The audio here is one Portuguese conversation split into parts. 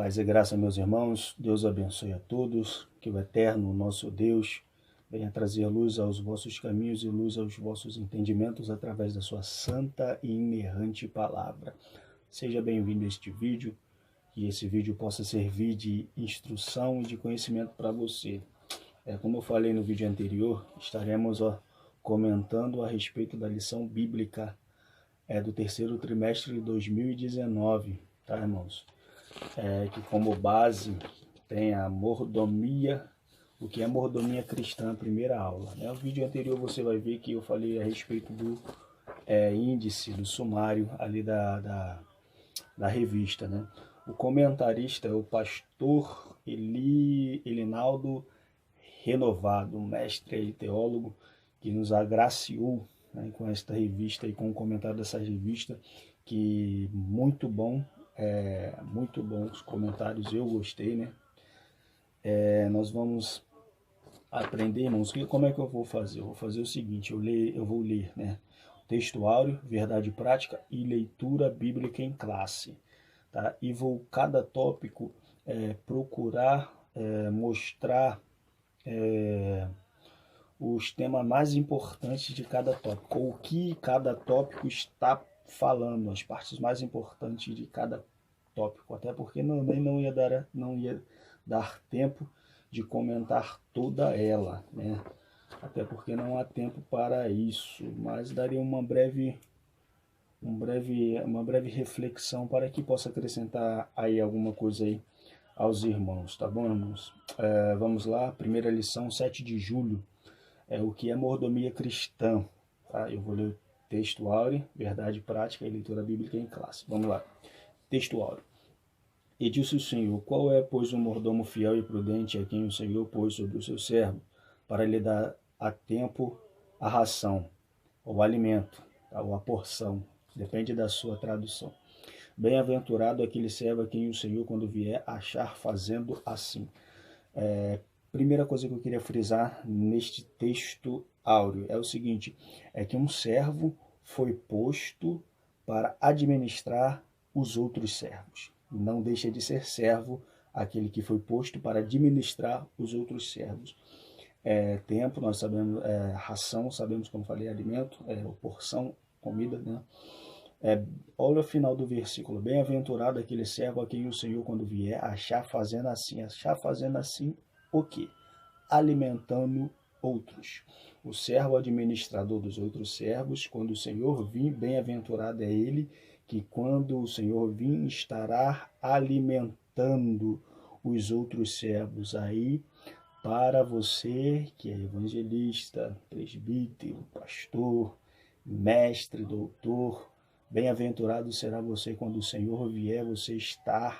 Paz e graça, meus irmãos, Deus abençoe a todos, que o eterno nosso Deus venha trazer luz aos vossos caminhos e luz aos vossos entendimentos através da sua santa e inerrante palavra. Seja bem-vindo a este vídeo, que esse vídeo possa servir de instrução e de conhecimento para você. Como eu falei no vídeo anterior, estaremos comentando a respeito da lição bíblica do terceiro trimestre de 2019, tá, irmãos? Que como base tem a mordomia, o que é mordomia cristã, primeira aula. No vídeo anterior você vai ver que eu falei a respeito do índice, do sumário ali da revista, né? O comentarista é o pastor Elinaldo Renovado, um mestre e teólogo que nos agraciou, né, com esta revista e com o comentário dessa revista, que muito bom os comentários, eu gostei, né? Nós vamos aprender, irmãos, como é que eu vou fazer? Eu vou fazer o seguinte, eu vou ler, né? Texto áureo, verdade prática e leitura bíblica em classe, tá? E vou, cada tópico, procurar mostrar os temas mais importantes de cada tópico, ou o que cada tópico está falando, as partes mais importantes de cada tópico, até porque não ia dar tempo de comentar toda ela, né? Até porque não há tempo para isso, mas daria uma breve reflexão para que possa acrescentar aí alguma coisa aí aos irmãos, tá bom, irmãos? Vamos lá, primeira lição, 7 de julho, o que é mordomia cristã, tá? Eu vou ler o texto áureo, verdade prática e leitura bíblica em classe. Vamos lá, texto áureo. E disse o Senhor: qual é, pois, o mordomo fiel e prudente a quem o Senhor pôs sobre o seu servo, para lhe dar a tempo a ração, ou alimento, tá? Ou a porção, depende da sua tradução. Bem-aventurado aquele servo a quem o Senhor, quando vier, achar fazendo assim. Primeira coisa que eu queria frisar neste texto áureo é o seguinte, é que um servo foi posto para administrar os outros servos. Não deixa de ser servo aquele que foi posto para administrar os outros servos. Tempo, nós sabemos, ração, sabemos, como falei, alimento, porção, comida, né? Olha o final do versículo. Bem-aventurado aquele servo a quem o Senhor, quando vier, achar fazendo assim. Achar fazendo assim o quê? Alimentando outros. O servo administrador dos outros servos, quando o Senhor vir, bem-aventurado é ele, que quando o Senhor vir, estará alimentando os outros servos. Aí, para você que é evangelista, presbítero, pastor, mestre, doutor, bem-aventurado será você quando o Senhor vier, você estará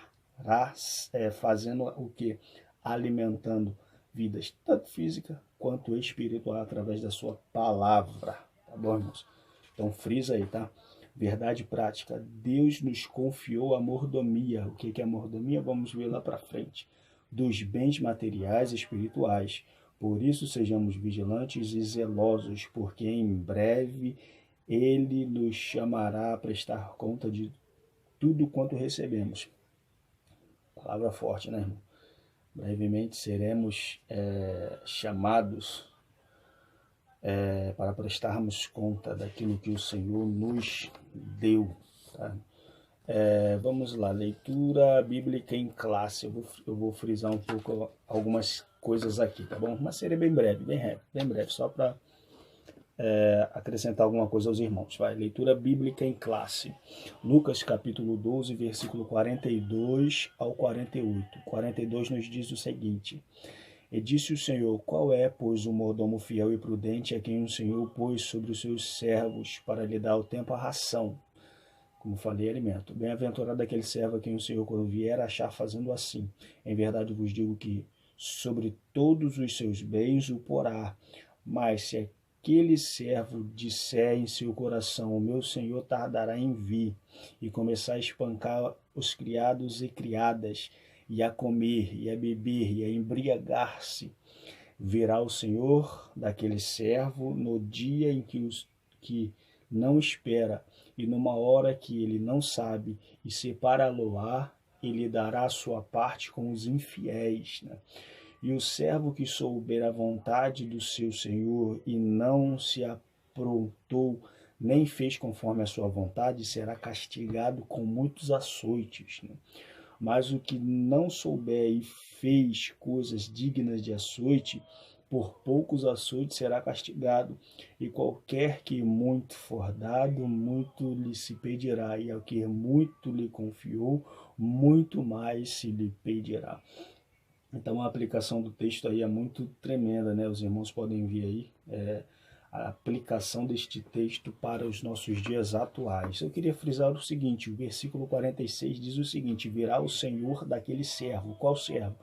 fazendo o que? Alimentando vidas, tanto física quanto espiritual, através da sua palavra, tá bom, irmãos? Então frisa aí, tá? Verdade prática, Deus nos confiou a mordomia. O que é a mordomia? Vamos ver lá para frente. Dos bens materiais e espirituais. Por isso sejamos vigilantes e zelosos, porque em breve ele nos chamará a prestar conta de tudo quanto recebemos. Palavra forte, né, irmão? Brevemente seremos chamados para prestarmos conta daquilo que o Senhor nos deu, tá? Vamos lá, leitura bíblica em classe. Eu vou frisar um pouco algumas coisas aqui, tá bom? Mas seria bem breve, bem breve, só para acrescentar alguma coisa aos irmãos. Vai, leitura bíblica em classe. Lucas capítulo 12, versículo 42 ao 48. 42 nos diz o seguinte: e disse o Senhor: qual é, pois, o mordomo fiel e prudente a quem o Senhor pôs sobre os seus servos para lhe dar ao tempo a ração? Como falei, alimento. Bem-aventurado aquele servo a quem o Senhor, quando vier, achar fazendo assim. Em verdade vos digo que sobre todos os seus bens o porá. Mas se aquele servo disser em seu coração: o meu Senhor tardará em vir, e começar a espancar os criados e criadas, e a comer, e a beber, e a embriagar-se, virá o Senhor daquele servo no dia em que não espera, e numa hora que ele não sabe, e separá-lo-á e lhe dará a sua parte com os infiéis, né? E o servo que souber a vontade do seu senhor e não se aprontou, nem fez conforme a sua vontade, será castigado com muitos açoites, né? Mas o que não souber e fez coisas dignas de açoite, por poucos açoites será castigado. E qualquer que muito for dado, muito lhe se pedirá, e ao que muito lhe confiou, muito mais se lhe pedirá. Então a aplicação do texto aí é muito tremenda, né? Os irmãos podem ver aí a aplicação deste texto para os nossos dias atuais. Eu queria frisar o seguinte, o versículo 46 diz o seguinte: virá o Senhor daquele servo. Qual servo?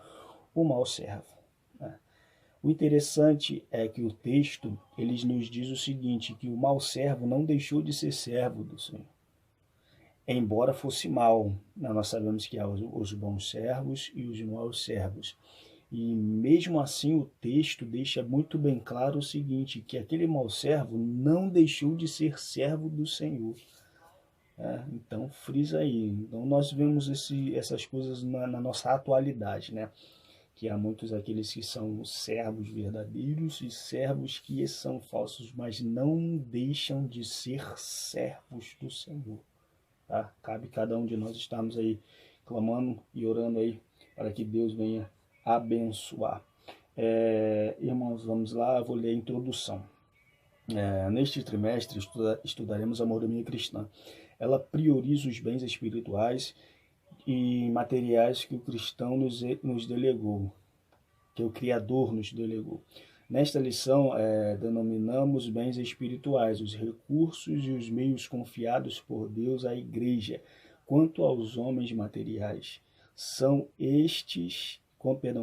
O mau servo, né? O interessante é que o texto ele nos diz o seguinte, que o mau servo não deixou de ser servo do Senhor, embora fosse mau. Nós sabemos que há os bons servos e os maus servos. E mesmo assim o texto deixa muito bem claro o seguinte, que aquele mau servo não deixou de ser servo do Senhor. Então frisa aí. Então nós vemos essas coisas na nossa atualidade, né? Que há muitos aqueles que são servos verdadeiros e servos que são falsos, mas não deixam de ser servos do Senhor. Tá? Cabe cada um de nós estarmos aí clamando e orando aí para que Deus venha abençoar. Irmãos, vamos lá, eu vou ler a introdução. Neste trimestre estudaremos a mordomia cristã. Ela prioriza os bens espirituais e materiais que o cristão nos delegou, que o Criador nos delegou. Nesta lição, denominamos bens espirituais, os recursos e os meios confiados por Deus à igreja. Quanto aos homens materiais,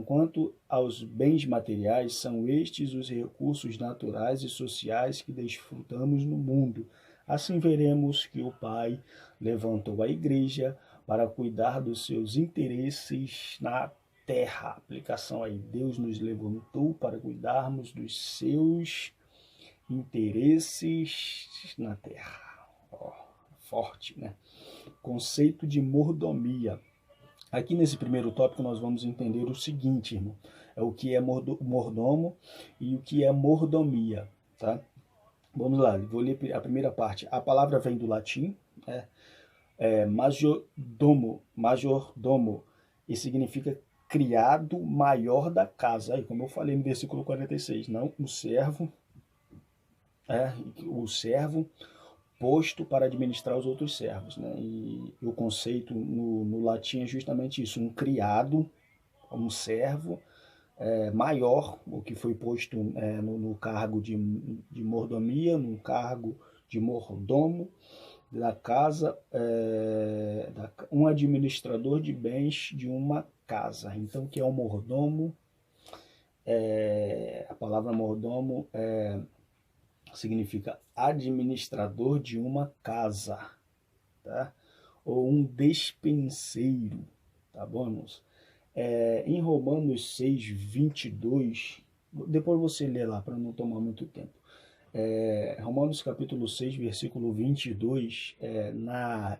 quanto aos bens materiais, são estes os recursos naturais e sociais que desfrutamos no mundo. Assim veremos que o Pai levantou a igreja para cuidar dos seus interesses na terra. Aplicação aí, Deus nos levantou para cuidarmos dos seus interesses na terra. Forte, né? Conceito de mordomia. Aqui nesse primeiro tópico nós vamos entender o seguinte, irmão, o que é mordomo e o que é mordomia, tá? Vamos lá, vou ler a primeira parte. A palavra vem do latim, majordomo, e significa criado maior da casa. Aí, como eu falei no versículo 46, não o servo, o servo posto para administrar os outros servos, né? E o conceito no latim é justamente isso, um criado, um servo maior, o que foi posto no cargo de mordomia, no cargo de mordomo da casa, um administrador de bens de uma casa. Então, o que é um mordomo? A palavra mordomo significa administrador de uma casa, tá? Ou um despenseiro, tá bom, irmãos? Em Romanos 6, 22, depois você lê lá para não tomar muito tempo. Romanos capítulo 6, versículo 22, na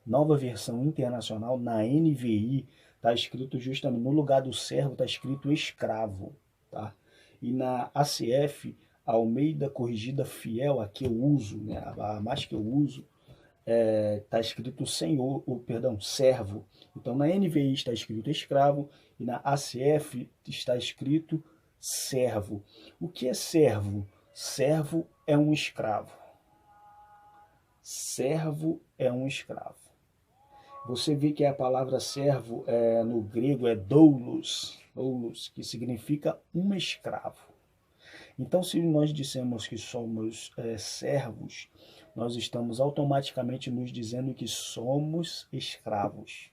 nova versão internacional, na NVI, está escrito justamente, no lugar do servo está escrito escravo, tá? E na ACF, Almeida Corrigida Fiel, a que eu uso, né, a mais que eu uso, está escrito servo. Então na NVI está escrito escravo e na ACF está escrito servo. O que é servo? Servo é um escravo. Servo é um escravo. Você vê que a palavra servo no grego é doulos, que significa um escravo. Então, se nós dissemos que somos servos, nós estamos automaticamente nos dizendo que somos escravos.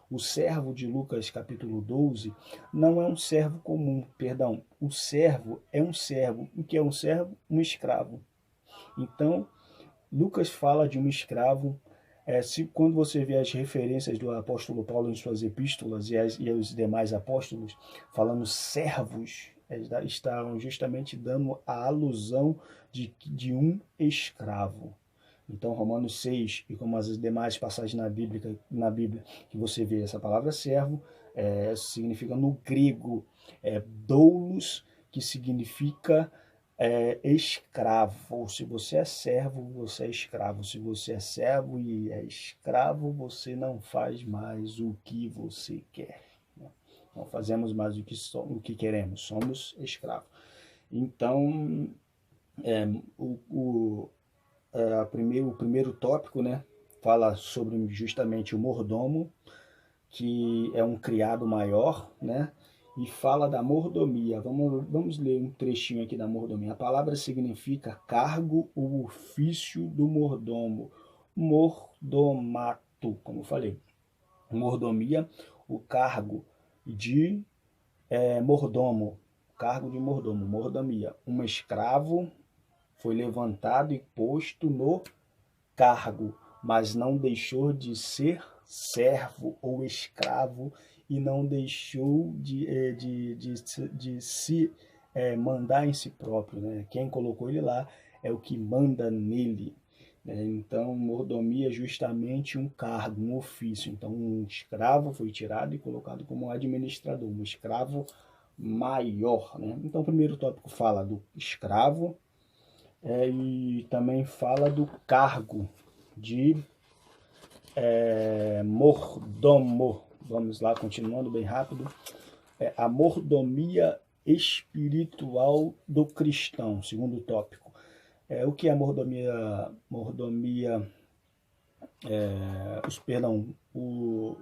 O servo de Lucas capítulo 12 não é um servo comum, perdão. O servo é um servo. O que é um servo? Um escravo. Então, Lucas fala de um escravo. Quando você vê as referências do apóstolo Paulo em suas epístolas e os demais apóstolos falando servos, estão justamente dando a alusão de um escravo. Então, Romanos 6, e como as demais passagens na Bíblia que você vê essa palavra servo, significa no grego doulos, que significa escravo. Se você é servo, você é escravo. Se você é servo e é escravo, você não faz mais o que você quer. Não fazemos mais o que queremos, somos escravos. Então, o primeiro tópico, né, fala sobre justamente o mordomo, que é um criado maior, né, e fala da mordomia. Vamos ler um trechinho aqui da mordomia. A palavra significa cargo ou ofício do mordomo, mordomato, como eu falei. Mordomia, o cargo de mordomo, cargo de mordomo, mordomia. Um escravo foi levantado e posto no cargo, mas não deixou de ser servo ou escravo e não deixou de se mandar em si próprio. Né? Quem colocou ele lá é o que manda nele. Né? Então, mordomia é justamente um cargo, um ofício. Então, um escravo foi tirado e colocado como administrador, um escravo maior. Né? Então, o primeiro tópico fala do escravo, e também fala do cargo de mordomo. Vamos lá, continuando bem rápido. A mordomia espiritual do cristão, segundo tópico. O que é mordomia? O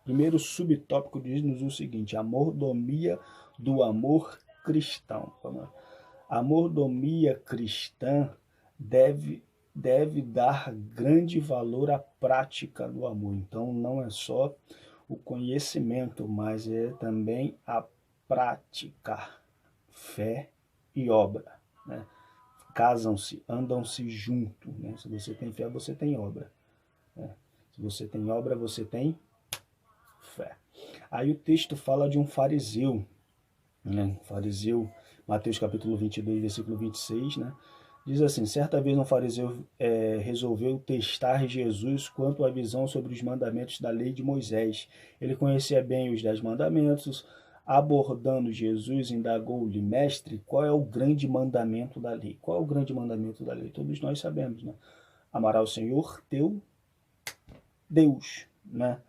primeiro subtópico diz-nos o seguinte: a mordomia do amor cristão. A mordomia cristã deve dar grande valor à prática do amor. Então, não é só o conhecimento, mas é também a prática, fé e obra. Né? Casam-se, andam-se junto. Né? Se você tem fé, você tem obra. Né? Se você tem obra, você tem fé. Aí o texto fala de um fariseu. Né? Fariseu, Mateus capítulo 22, versículo 26, né? Diz assim: certa vez um fariseu resolveu testar Jesus quanto à visão sobre os mandamentos da lei de Moisés. Ele conhecia bem os 10 mandamentos. Abordando Jesus, indagou-lhe: mestre, qual é o grande mandamento da lei? Qual é o grande mandamento da lei? Todos nós sabemos, né? Amará o Senhor teu Deus, né?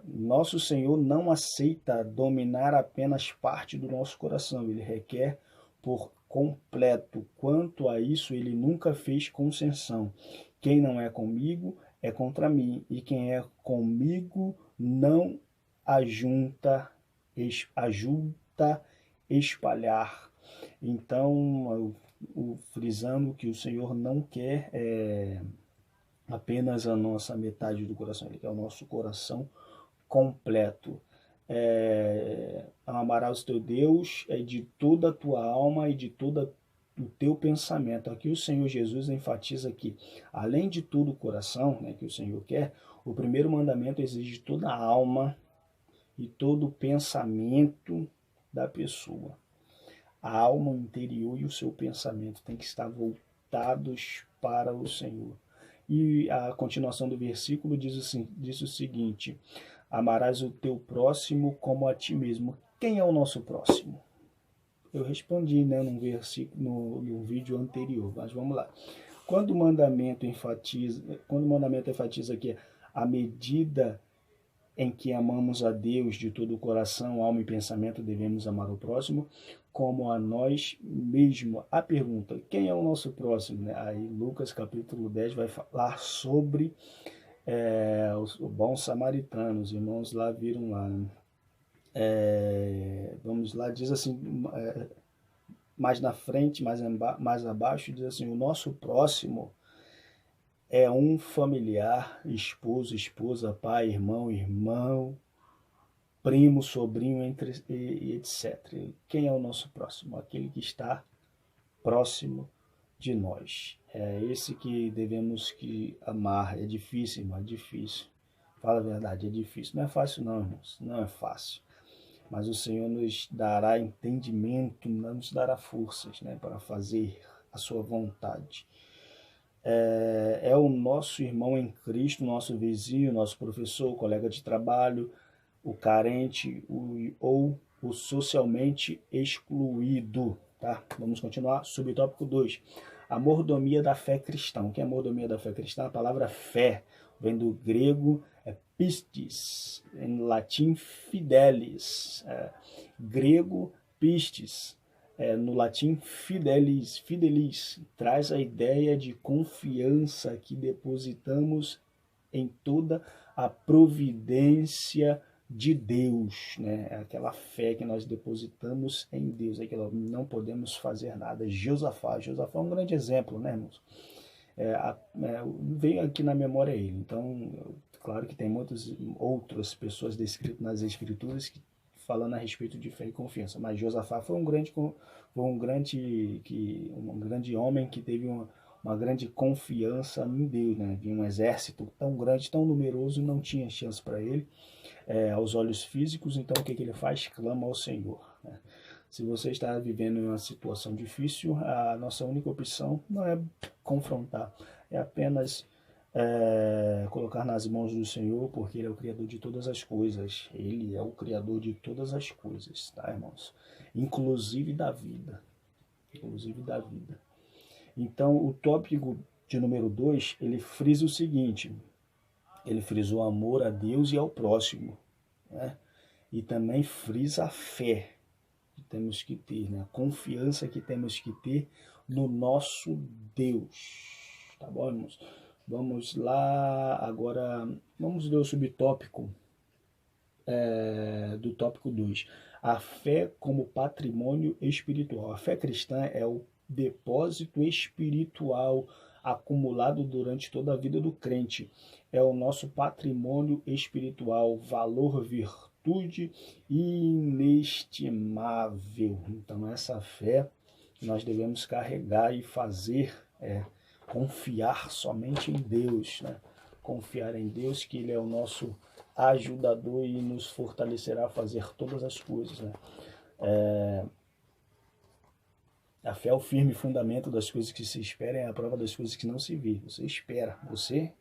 Nosso Senhor não aceita dominar apenas parte do nosso coração, ele requer por completo. Quanto a isso, ele nunca fez concessão. Quem não é comigo é contra mim, e quem é comigo não ajuda espalhar. Então, frisando que o Senhor não quer apenas a nossa metade do coração, ele quer o nosso coração completo. Amarás o teu Deus de toda a tua alma e de todo o teu pensamento. Aqui o Senhor Jesus enfatiza que, além de tudo o coração, né, que o Senhor quer, o primeiro mandamento exige toda a alma e todo o pensamento da pessoa. A alma, o interior e o seu pensamento tem que estar voltados para o Senhor. E a continuação do versículo diz o seguinte: amarás o teu próximo como a ti mesmo. Quem é o nosso próximo? Eu respondi, né, no vídeo anterior, mas vamos lá. Quando o mandamento enfatiza que a medida em que amamos a Deus de todo o coração, alma e pensamento, devemos amar o próximo como a nós mesmos. A pergunta: quem é o nosso próximo? Né? Aí Lucas capítulo 10 vai falar sobre o bom samaritano. Os irmãos lá viram lá. Né? Vamos lá, diz assim, mais na frente, mais abaixo, diz assim: o nosso próximo é um familiar, esposo, esposa, pai, irmão, primo, sobrinho, etc. Quem é o nosso próximo? Aquele que está próximo de nós. É esse que devemos amar. É difícil, irmão, é difícil. Fala a verdade, é difícil. Não é fácil não, irmãos. Não é fácil. Mas o Senhor nos dará entendimento, nos dará forças, né, para fazer a sua vontade. é o nosso irmão em Cristo, nosso vizinho, nosso professor, colega de trabalho, o carente ou o socialmente excluído. Tá? Vamos continuar. Subtópico 2. A mordomia da fé cristã. O que é a mordomia da fé cristã? A palavra fé vem do grego pistis, em latim fidelis. Grego pistis, no latim fidelis, traz a ideia de confiança que depositamos em toda a providência de Deus, né? É aquela fé que nós depositamos em Deus, é que não podemos fazer nada. Josafá é um grande exemplo, né, irmãos? Veio aqui na memória ele. Então, claro que tem muitas outras pessoas descritas nas Escrituras que falando a respeito de fé e confiança, mas Josafá foi um grande homem que teve uma grande confiança em Deus, né? Vinha um exército tão grande, tão numeroso, não tinha chance para ele, aos olhos físicos. Então o que ele faz? Clama ao Senhor, né? Se você está vivendo em uma situação difícil, a nossa única opção não é confrontar, é apenas colocar nas mãos do Senhor, porque Ele é o Criador de todas as coisas. Ele é o Criador de todas as coisas, tá, irmãos? Inclusive da vida. Inclusive da vida. Então, o tópico de número 2, ele frisa o seguinte: ele frisa o amor a Deus e ao próximo, né? E também frisa a fé que temos que ter, né? A confiança que temos que ter no nosso Deus. Tá bom, irmãos? Vamos lá, agora vamos ler o subtópico do tópico 2. A fé como patrimônio espiritual. A fé cristã é o depósito espiritual acumulado durante toda a vida do crente. É o nosso patrimônio espiritual, valor, virtude inestimável. Então essa fé nós devemos carregar e fazer confiar somente em Deus, né? Confiar em Deus, que Ele é o nosso ajudador e nos fortalecerá a fazer todas as coisas, né? A fé é o firme fundamento das coisas que se esperam, é a prova das coisas que não se vê. Você espera, você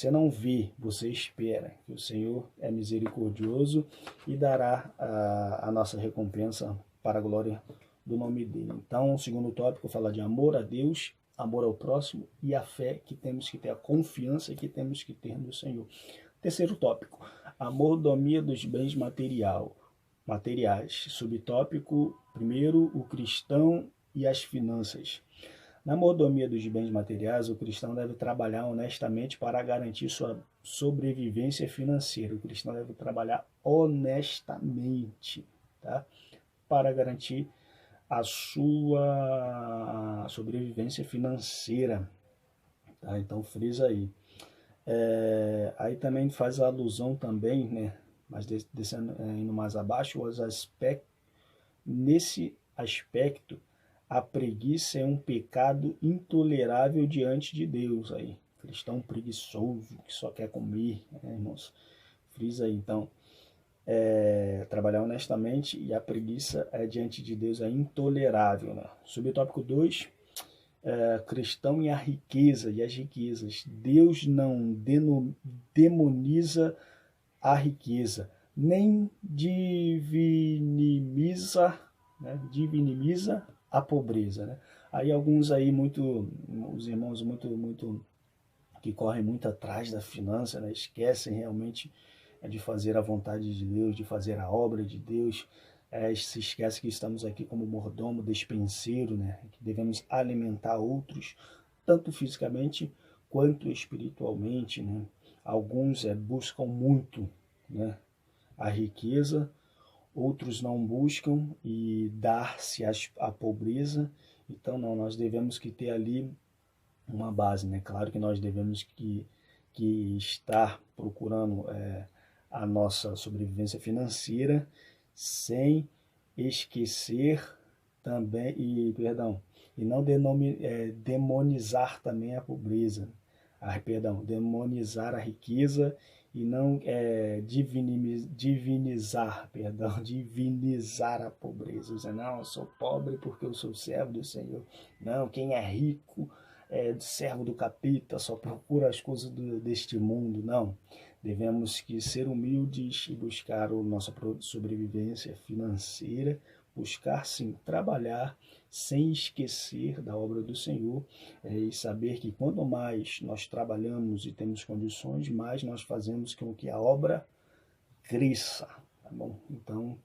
não vê, você espera que o Senhor é misericordioso e dará a nossa recompensa para a glória do nome dele. Então, o segundo tópico fala de amor a Deus, amor ao próximo e a fé que temos que ter, a confiança que temos que ter no Senhor. Terceiro tópico, a mordomia dos bens materiais. Subtópico, primeiro, o cristão e as finanças. Na mordomia dos bens materiais, o cristão deve trabalhar honestamente para garantir sua sobrevivência financeira. O cristão deve trabalhar honestamente, tá? Para garantir a sua sobrevivência financeira. Tá? Então frisa aí. Aí também faz a alusão também, né? Mas descendo, indo mais abaixo, nesse aspecto, a preguiça é um pecado intolerável diante de Deus. Aí, cristão preguiçoso que só quer comer, né, irmãos? Frisa aí, então. Trabalhar honestamente e a preguiça diante de Deus é intolerável, né? Subtópico 2, cristão e a riqueza e as riquezas. Deus não demoniza a riqueza, nem diviniza a pobreza, né? Aí alguns aí os irmãos muito que correm muito atrás da finança, né? Esquecem realmente de fazer a vontade de Deus, de fazer a obra de Deus. Se esquece que estamos aqui como mordomo, despenseiro, né? Que devemos alimentar outros, tanto fisicamente quanto espiritualmente, né? Alguns buscam muito, né, a riqueza, outros não buscam e dar-se à pobreza. Então não, nós devemos que ter ali uma base, né? Claro que nós devemos que estar procurando a nossa sobrevivência financeira, sem esquecer também, e não demonizar também a pobreza, demonizar a riqueza e não divinizar a pobreza. Dizer, não, eu sou pobre porque eu sou servo do Senhor. Não, quem é rico servo do capeta, só procura as coisas deste mundo. Não. Devemos que ser humildes e buscar a nossa sobrevivência financeira, buscar sim trabalhar sem esquecer da obra do Senhor, e saber que quanto mais nós trabalhamos e temos condições, mais nós fazemos com que a obra cresça, tá bom? Então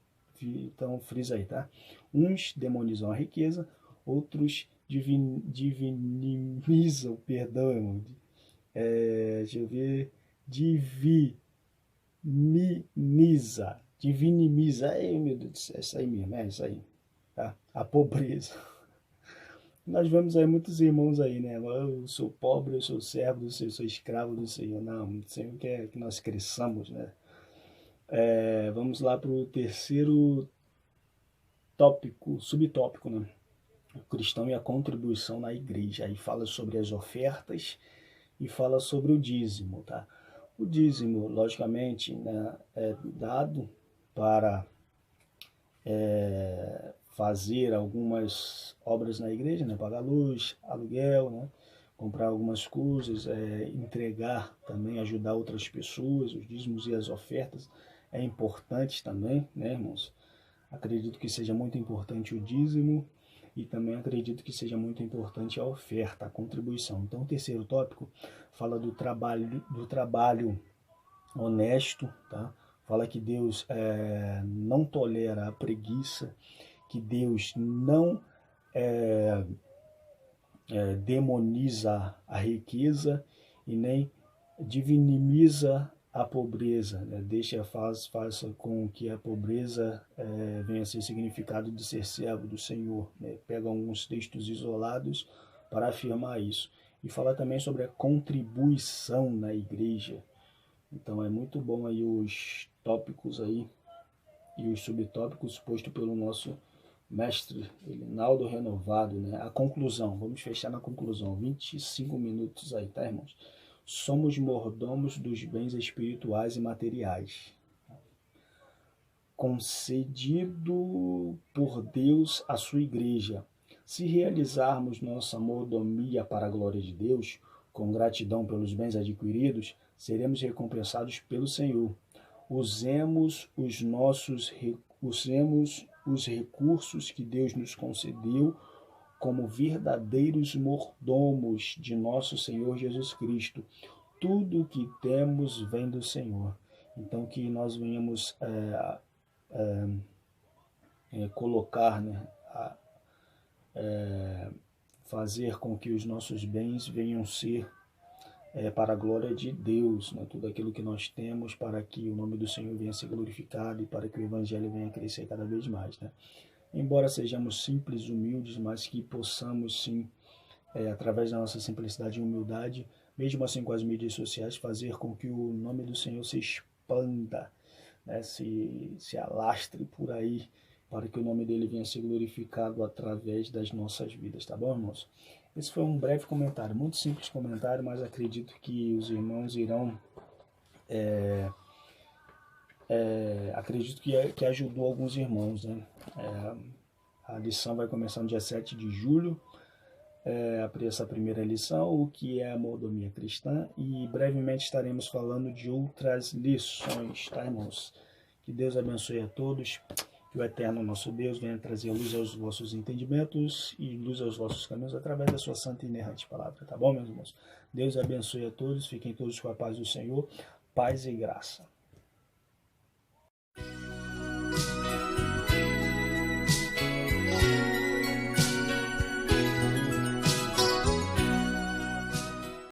frisa aí, tá? Uns demonizam a riqueza, outros divinimizam, perdão, irmão. Deixa eu ver, divinimiza, ai meu Deus do céu, é isso aí mesmo, é isso aí, tá? A pobreza. Nós vemos aí muitos irmãos aí, né? Eu sou pobre, eu sou servo do Senhor, sou escravo do Senhor. Não, o Senhor quer que nós cresçamos, né? Vamos lá para o terceiro tópico, subtópico, né? O cristão e a contribuição na igreja. Aí fala sobre as ofertas e fala sobre o dízimo, tá? O dízimo, logicamente, né, é dado para fazer algumas obras na igreja, né? Pagar luz, aluguel, né? Comprar algumas coisas, entregar também, ajudar outras pessoas, os dízimos e as ofertas é importante também, né, irmãos? Acredito que seja muito importante o dízimo e também acredito que seja muito importante a oferta, a contribuição. Então, o terceiro tópico fala do trabalho honesto, tá? Fala que Deus não tolera a preguiça, que Deus não demoniza a riqueza e nem divinimiza a pobreza, né? Faça com que a pobreza venha a ser significado de ser servo do Senhor, né? Pega alguns textos isolados para afirmar isso. E fala também sobre a contribuição na igreja. Então é muito bom aí os tópicos aí e os subtópicos postos pelo nosso mestre Elinaldo Renovado, né? A conclusão, vamos fechar na conclusão, 25 minutos aí, tá, irmãos? Somos mordomos dos bens espirituais e materiais, concedido por Deus à sua igreja. Se realizarmos nossa mordomia para a glória de Deus, com gratidão pelos bens adquiridos, seremos recompensados pelo Senhor. Usemos os recursos que Deus nos concedeu como verdadeiros mordomos de nosso Senhor Jesus Cristo. Tudo o que temos vem do Senhor. Então, que nós venhamos colocar, né, fazer com que os nossos bens venham ser para a glória de Deus, né? Tudo aquilo que nós temos para que o nome do Senhor venha a ser glorificado e para que o Evangelho venha a crescer cada vez mais, né? Embora sejamos simples, humildes, mas que possamos sim, através da nossa simplicidade e humildade, mesmo assim com as mídias sociais, fazer com que o nome do Senhor se expanda, né? se alastre por aí, para que o nome dele venha a ser glorificado através das nossas vidas, tá bom, irmãos? Esse foi um breve comentário, muito simples comentário, mas acredito que os irmãos irão... acredito que ajudou alguns irmãos, né? A lição vai começar no dia 7 de julho, essa primeira lição, o que é a mordomia cristã, e brevemente estaremos falando de outras lições, tá, irmãos? Que Deus abençoe a todos, que o eterno nosso Deus venha trazer luz aos vossos entendimentos e luz aos vossos caminhos através da sua santa e inerrante palavra, tá bom, meus irmãos? Deus abençoe a todos, fiquem todos com a paz do Senhor, paz e graça.